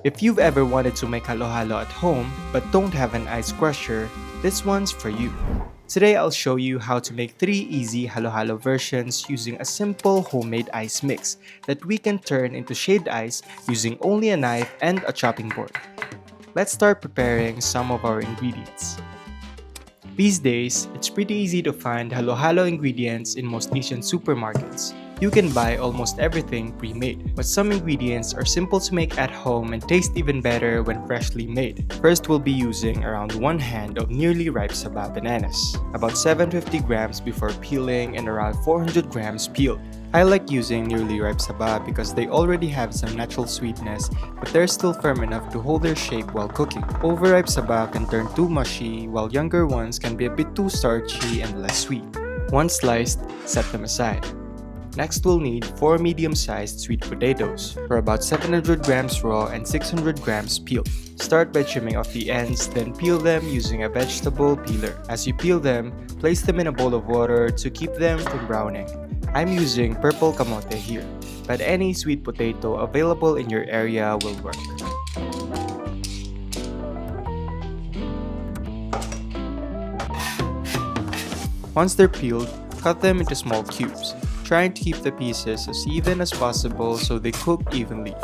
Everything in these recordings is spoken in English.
If you've ever wanted to make halo-halo at home but don't have an ice crusher, this one's for you. Today I'll show you how to make 3 easy halo-halo versions using a simple homemade ice mix that we can turn into shaved ice using only a knife and a chopping board. Let's start preparing some of our ingredients. These days, it's pretty easy to find halo-halo ingredients in most Asian supermarkets. You can buy almost everything pre-made, but some ingredients are simple to make at home and taste even better when freshly made. First, we'll be using around 1 hand of nearly ripe Saba bananas, about 750 grams before peeling and around 400 grams peeled. I like using nearly ripe Saba because they already have some natural sweetness, but they're still firm enough to hold their shape while cooking. Overripe Saba can turn too mushy, while younger ones can be a bit too starchy and less sweet. Once sliced, set them aside. Next, we'll need 4 medium-sized sweet potatoes, for about 700 grams raw and 600 grams peeled. Start by trimming off the ends, then peel them using a vegetable peeler. As you peel them, place them in a bowl of water to keep them from browning. I'm using purple kamote here, but any sweet potato available in your area will work. Once they're peeled, cut them into small cubes, trying to keep the pieces as even as possible so they cook evenly.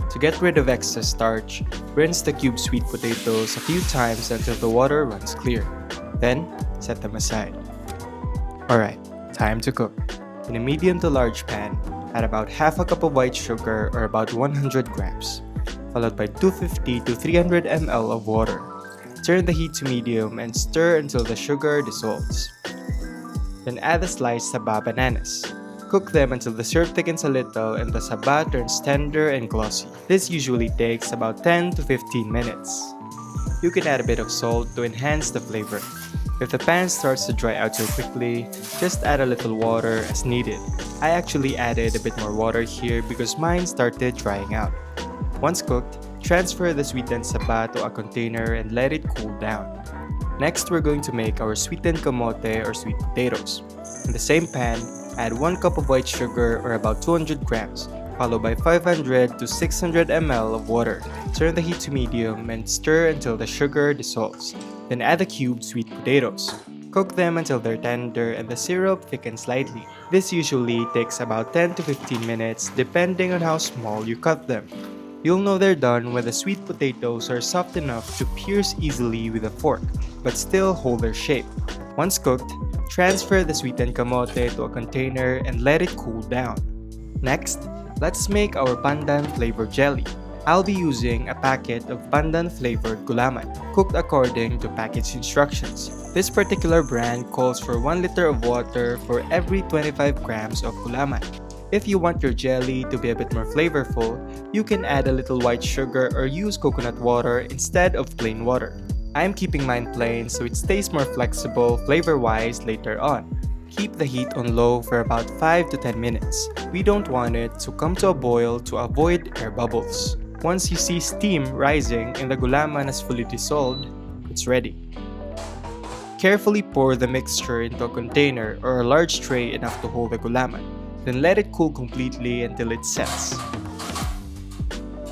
To get rid of excess starch, rinse the cubed sweet potatoes a few times until the water runs clear. Then, set them aside. Alright, time to cook. In a medium to large pan, add about half a cup of white sugar or about 100 grams, followed by 250 to 300 ml of water. Turn the heat to medium and stir until the sugar dissolves. Then add the sliced Saba bananas. Cook them until the syrup thickens a little and the Saba turns tender and glossy. This usually takes about 10 to 15 minutes. You can add a bit of salt to enhance the flavor. If the pan starts to dry out too quickly, just add a little water as needed. I actually added a bit more water here because mine started drying out. Once cooked, transfer the sweetened Saba to a container and let it cool down. Next, we're going to make our sweetened kamote or sweet potatoes. In the same pan, add 1 cup of white sugar or about 200 grams, followed by 500 to 600 ml of water. Turn the heat to medium and stir until the sugar dissolves. Then add the cubed sweet potatoes. Cook them until they're tender and the syrup thickens slightly. This usually takes about 10 to 15 minutes depending on how small you cut them. You'll know they're done when the sweet potatoes are soft enough to pierce easily with a fork, but still hold their shape. Once cooked, transfer the sweetened kamote to a container and let it cool down. Next, let's make our pandan flavored jelly. I'll be using a packet of pandan flavored gulaman, cooked according to package instructions. This particular brand calls for 1 liter of water for every 25 grams of gulaman. If you want your jelly to be a bit more flavorful, you can add a little white sugar or use coconut water instead of plain water. I'm keeping mine plain so it stays more flexible flavor-wise later on. Keep the heat on low for about 5 to 10 minutes. We don't want it to come to a boil to avoid air bubbles. Once you see steam rising and the gulaman has fully dissolved, it's ready. Carefully pour the mixture into a container or a large tray enough to hold the gulaman. Then let it cool completely until it sets.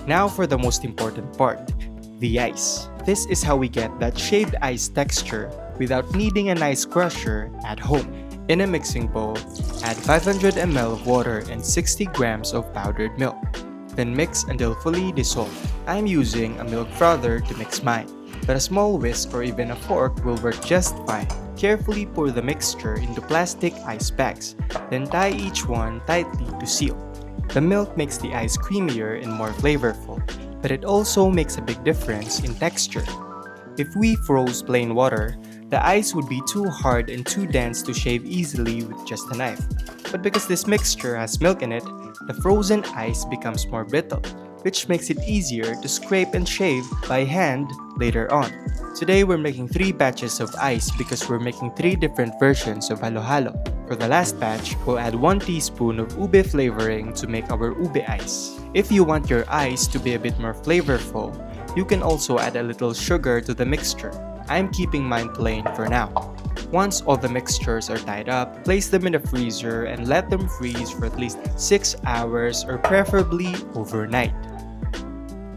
Now for the most important part, the ice. This is how we get that shaved ice texture without needing an ice crusher at home. In a mixing bowl, add 500 ml of water and 60 grams of powdered milk. Then mix until fully dissolved. I'm using a milk frother to mix mine, but a small whisk or even a fork will work just fine. Carefully pour the mixture into plastic ice bags, then tie each one tightly to seal. The milk makes the ice creamier and more flavorful, but it also makes a big difference in texture. If we froze plain water, the ice would be too hard and too dense to shave easily with just a knife. But because this mixture has milk in it, the frozen ice becomes more brittle, which makes it easier to scrape and shave by hand later on. Today we're making 3 batches of ice because we're making 3 different versions of halo-halo. For the last batch, we'll add 1 teaspoon of ube flavoring to make our ube ice. If you want your ice to be a bit more flavorful, you can also add a little sugar to the mixture. I'm keeping mine plain for now. Once all the mixtures are tied up, place them in the freezer and let them freeze for at least 6 hours or preferably overnight.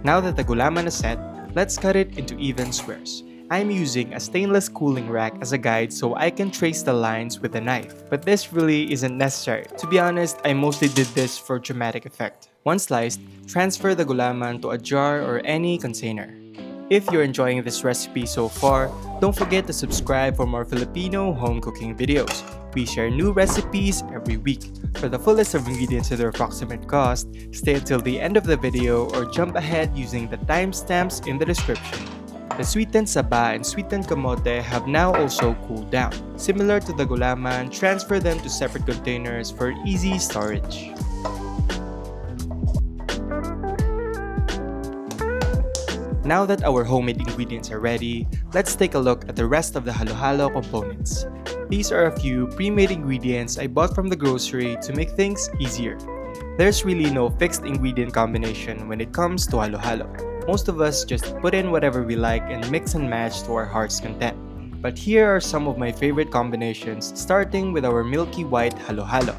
Now that the gulaman is set, let's cut it into even squares. I'm using a stainless cooling rack as a guide so I can trace the lines with a knife, but this really isn't necessary. To be honest, I mostly did this for dramatic effect. Once sliced, transfer the gulaman to a jar or any container. If you're enjoying this recipe so far, don't forget to subscribe for more Filipino home cooking videos. We share new recipes every week. For the full list of ingredients and their approximate cost, stay until the end of the video or jump ahead using the timestamps in the description. The sweetened Saba and sweetened kamote have now also cooled down. Similar to the gulaman, transfer them to separate containers for easy storage. Now that our homemade ingredients are ready, let's take a look at the rest of the halo-halo components. These are a few pre-made ingredients I bought from the grocery to make things easier. There's really no fixed ingredient combination when it comes to halo-halo. Most of us just put in whatever we like and mix and match to our heart's content. But here are some of my favorite combinations, starting with our milky white halo-halo.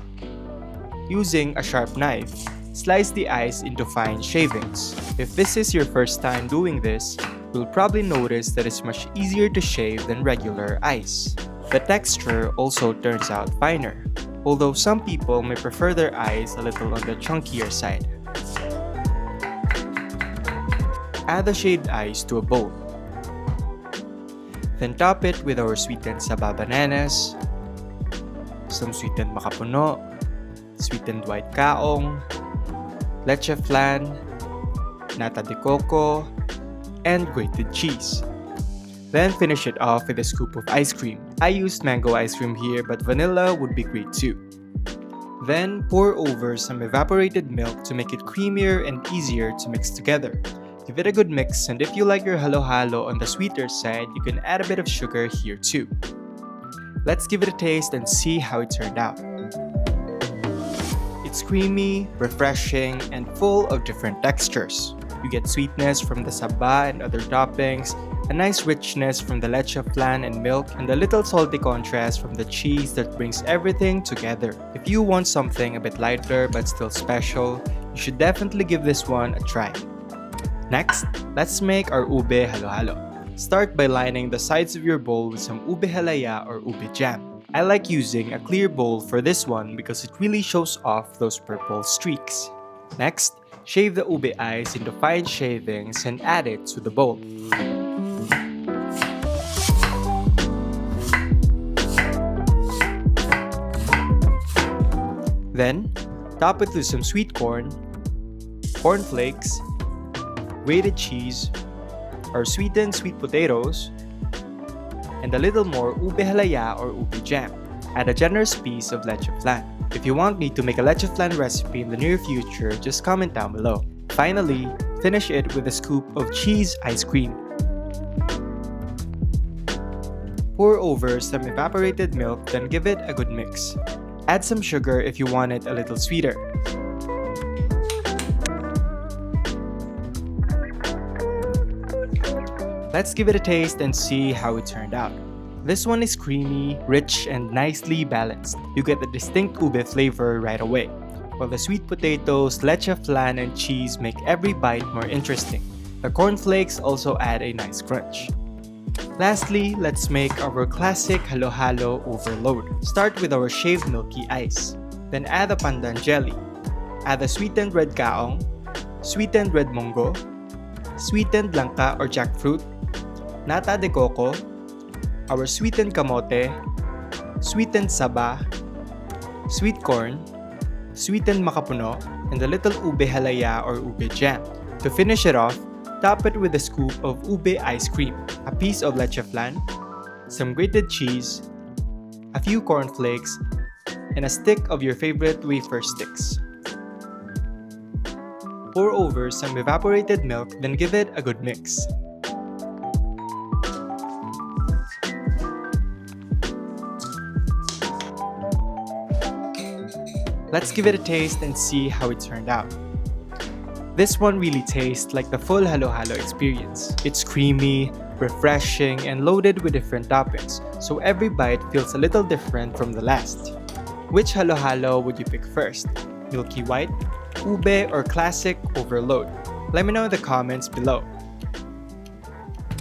Using a sharp knife, slice the ice into fine shavings. If this is your first time doing this, you'll probably notice that it's much easier to shave than regular ice. The texture also turns out finer, although some people may prefer their ice a little on the chunkier side. Add the shaved ice to a bowl. Then top it with our sweetened Saba bananas, some sweetened makapuno, sweetened white kaong, leche flan, nata de coco, and grated cheese. Then finish it off with a scoop of ice cream. I used mango ice cream here, but vanilla would be great too. Then pour over some evaporated milk to make it creamier and easier to mix together. Give it a good mix, and if you like your halo-halo on the sweeter side, you can add a bit of sugar here too. Let's give it a taste and see how it turned out. It's creamy, refreshing, and full of different textures. You get sweetness from the saba and other toppings, a nice richness from the leche flan and milk, and a little salty contrast from the cheese that brings everything together. If you want something a bit lighter but still special, you should definitely give this one a try. Next, let's make our Ube Halo-Halo. Start by lining the sides of your bowl with some ube halaya or ube jam. I like using a clear bowl for this one because it really shows off those purple streaks. Next, shave the ube ice into fine shavings and add it to the bowl. Then, top it with some sweet corn, flakes, grated cheese, or sweetened sweet potatoes, and a little more ube halaya or ube jam. Add a generous piece of leche flan. If you want me to make a leche flan recipe in the near future, just comment down below. Finally, finish it with a scoop of cheese ice cream. Pour over some evaporated milk, then give it a good mix. Add some sugar if you want it a little sweeter. Let's give it a taste and see how it turned out. This one is creamy, rich, and nicely balanced. You get the distinct ube flavor right away, while the sweet potatoes, leche flan, and cheese make every bite more interesting. The cornflakes also add a nice crunch. Lastly, let's make our classic halo-halo overload. Start with our shaved milky ice. Then add the pandan jelly. Add the sweetened red kaong, sweetened red munggo, sweetened langka or jackfruit, nata de coco, our sweetened kamote, sweetened saba, sweet corn, sweetened makapuno, and a little ube halaya or ube jam. To finish it off, top it with a scoop of ube ice cream, a piece of leche flan, some grated cheese, a few cornflakes, and a stick of your favorite wafer sticks. Pour over some evaporated milk, then give it a good mix. Let's give it a taste and see how it turned out. This one really tastes like the full halo-halo experience. It's creamy, refreshing, and loaded with different toppings, so every bite feels a little different from the last. Which halo-halo would you pick first? Milky White, Ube, or Classic Overload? Let me know in the comments below.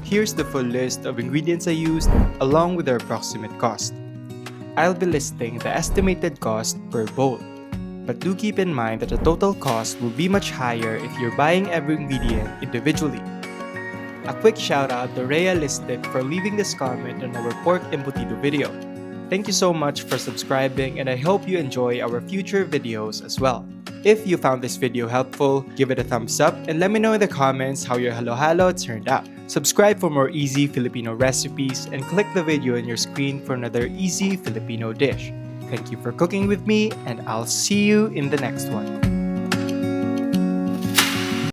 Here's the full list of ingredients I used along with their approximate cost. I'll be listing the estimated cost per bowl, but do keep in mind that the total cost will be much higher if you're buying every ingredient individually. A quick shout out to Realistic for leaving this comment on our pork embutido video. Thank you so much for subscribing, and I hope you enjoy our future videos as well. If you found this video helpful, give it a thumbs up and let me know in the comments how your halo-halo turned out. Subscribe for more easy Filipino recipes and click the video on your screen for another easy Filipino dish. Thank you for cooking with me, and I'll see you in the next one.